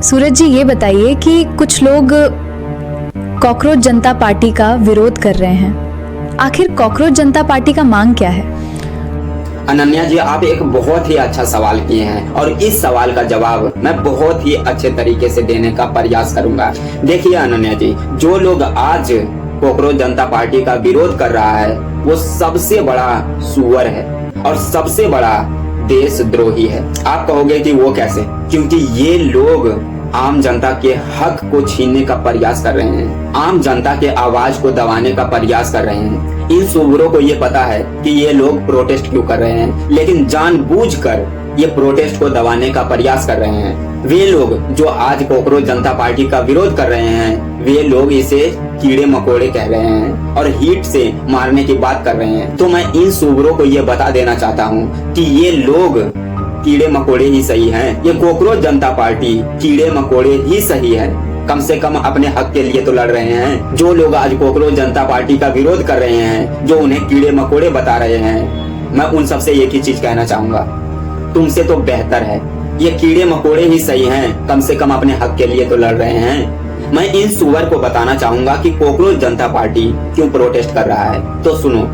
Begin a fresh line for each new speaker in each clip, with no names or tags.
सूरज जी, ये बताइए कि कुछ लोग कॉकरोच जनता पार्टी का विरोध कर रहे हैं। आखिर कॉकरोच जनता पार्टी का मांग क्या है?
अनन्या जी, आप एक बहुत ही अच्छा सवाल किए हैं और इस सवाल का जवाब मैं बहुत ही अच्छे तरीके से देने का प्रयास करूंगा। देखिए अनन्या जी, जो लोग आज कॉकरोच जनता पार्टी का विरोध कर रहा है वो सबसे बड़ा सुअर है और सबसे बड़ा देशद्रोही है। आप कहोगे कि वो कैसे? क्योंकि ये लोग आम जनता के हक को छीनने का प्रयास कर रहे हैं, आम जनता के आवाज को दबाने का प्रयास कर रहे हैं। इन सुअरों को ये पता है कि ये लोग प्रोटेस्ट क्यों कर रहे हैं, लेकिन जानबूझकर ये प्रोटेस्ट को दबाने का प्रयास कर रहे हैं। वे लोग जो आज कॉकरोच जनता पार्टी का विरोध कर रहे हैं, वे लोग इसे कीड़े मकोड़े कह रहे हैं और हीट से मारने की बात कर रहे हैं। तो मैं इन सुअरों को ये बता देना चाहता हूँ कि ये लोग कीड़े मकोड़े ही सही हैं। ये कॉकरोच जनता पार्टी कीड़े मकोड़े ही सही है। कम से कम अपने हक के लिए तो लड़ रहे हैं। जो लोग आज कॉकरोच जनता पार्टी का विरोध कर रहे हैं, जो उन्हें कीड़े मकोड़े बता रहे हैं, मैं उन सबसे एक ही चीज कहना चाहूंगा, तुमसे तो बेहतर है ये कीड़े मकोड़े ही सही हैं। कम से कम अपने हक के लिए तो लड़ रहे हैं। मैं इन सुअर को बताना चाहूंगा कि कॉकरोच जनता पार्टी क्यों प्रोटेस्ट कर रहा है। तो सुनो,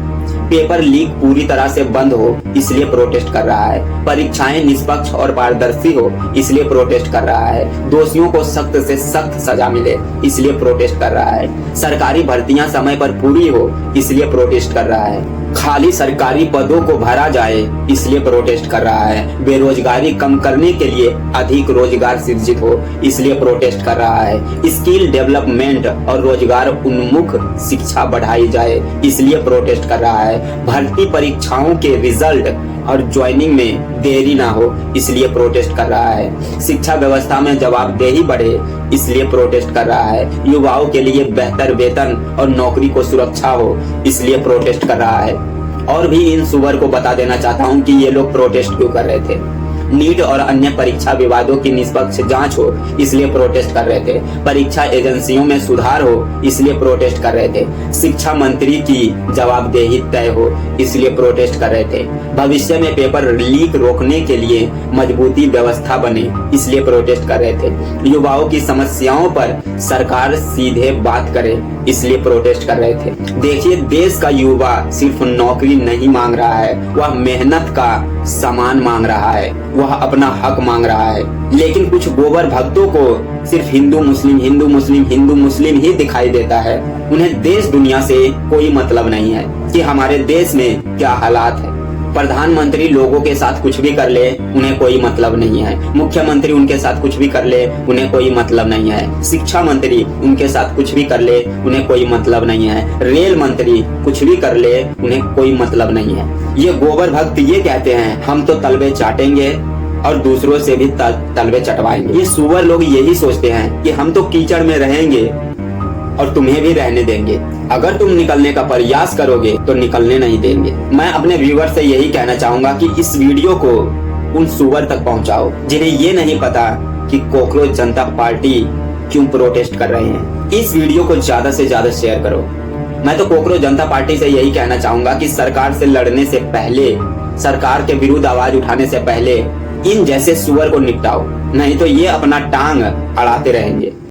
पेपर लीक पूरी तरह से बंद हो इसलिए प्रोटेस्ट कर रहा है, परीक्षाएं निष्पक्ष और पारदर्शी हो इसलिए प्रोटेस्ट कर रहा है, दोषियों को सख्त से सख्त सजा मिले इसलिए प्रोटेस्ट कर रहा है, सरकारी भर्तियां समय पर पूरी हो इसलिए प्रोटेस्ट कर रहा है, खाली सरकारी पदों को भरा जाए इसलिए प्रोटेस्ट कर रहा है, बेरोजगारी कम करने के लिए अधिक रोजगार सृजित हो इसलिए प्रोटेस्ट कर रहा है, स्किल डेवलपमेंट और रोजगार उन्मुख शिक्षा बढ़ाई जाए इसलिए प्रोटेस्ट कर रहा है, भर्ती परीक्षाओं के रिजल्ट और ज्वाइनिंग में देरी ना हो इसलिए प्रोटेस्ट कर रहा है, शिक्षा व्यवस्था में जवाबदेही बढ़े इसलिए प्रोटेस्ट कर रहा है, युवाओं के लिए बेहतर वेतन और नौकरी को सुरक्षा हो इसलिए प्रोटेस्ट कर रहा है। और भी इन सुअर को बता देना चाहता हूँ कि ये लोग प्रोटेस्ट क्यों कर रहे थे। नीट और अन्य परीक्षा विवादों की निष्पक्ष जांच हो इसलिए प्रोटेस्ट कर रहे थे, परीक्षा एजेंसियों में सुधार हो इसलिए प्रोटेस्ट कर रहे थे, शिक्षा मंत्री की जवाबदेही तय हो इसलिए प्रोटेस्ट कर रहे थे, भविष्य में पेपर लीक रोकने के लिए मजबूती व्यवस्था बने इसलिए प्रोटेस्ट कर रहे थे, युवाओं की समस्याओं पर सरकार सीधे बात करे इसलिए प्रोटेस्ट कर रहे थे। देखिए, देश का युवा सिर्फ नौकरी नहीं मांग रहा है, वह मेहनत का सम्मान मांग रहा है, वह अपना हक मांग रहा है। लेकिन कुछ गोबर भक्तों को सिर्फ हिंदू मुस्लिम ही दिखाई देता है। उन्हें देश दुनिया से कोई मतलब नहीं है कि हमारे देश में क्या हालात है। प्रधानमंत्री लोगों के साथ कुछ भी कर ले उन्हें कोई मतलब नहीं है, मुख्यमंत्री उनके साथ कुछ भी कर ले उन्हें कोई मतलब नहीं है, शिक्षा मंत्री उनके साथ कुछ भी कर ले उन्हें कोई मतलब नहीं है, रेल मंत्री कुछ भी कर ले उन्हें कोई मतलब नहीं है। ये गोबर भक्त ये कहते हैं हम तो तलवे चाटेंगे और दूसरों से भी तलवे चटवाएंगे। ये सुअर लोग यही सोचते हैं कि हम तो कीचड़ में रहेंगे और तुम्हें भी रहने देंगे, अगर तुम निकलने का प्रयास करोगे तो निकलने नहीं देंगे। मैं अपने व्यूअर से यही कहना चाहूंगा कि इस वीडियो को उन सुअर तक पहुंचाओ जिन्हें ये नहीं पता कि कॉकरोच जनता पार्टी क्यों प्रोटेस्ट कर रहे हैं। इस वीडियो को ज्यादा से ज्यादा शेयर करो। मैं तो कॉकरोच जनता पार्टी से यही कहना चाहूंगा कि सरकार से लड़ने से पहले, सरकार के विरुद्ध आवाज उठाने से पहले इन जैसे सुअर को निपटाओ, नहीं तो ये अपना टांग अड़ाते रहेंगे।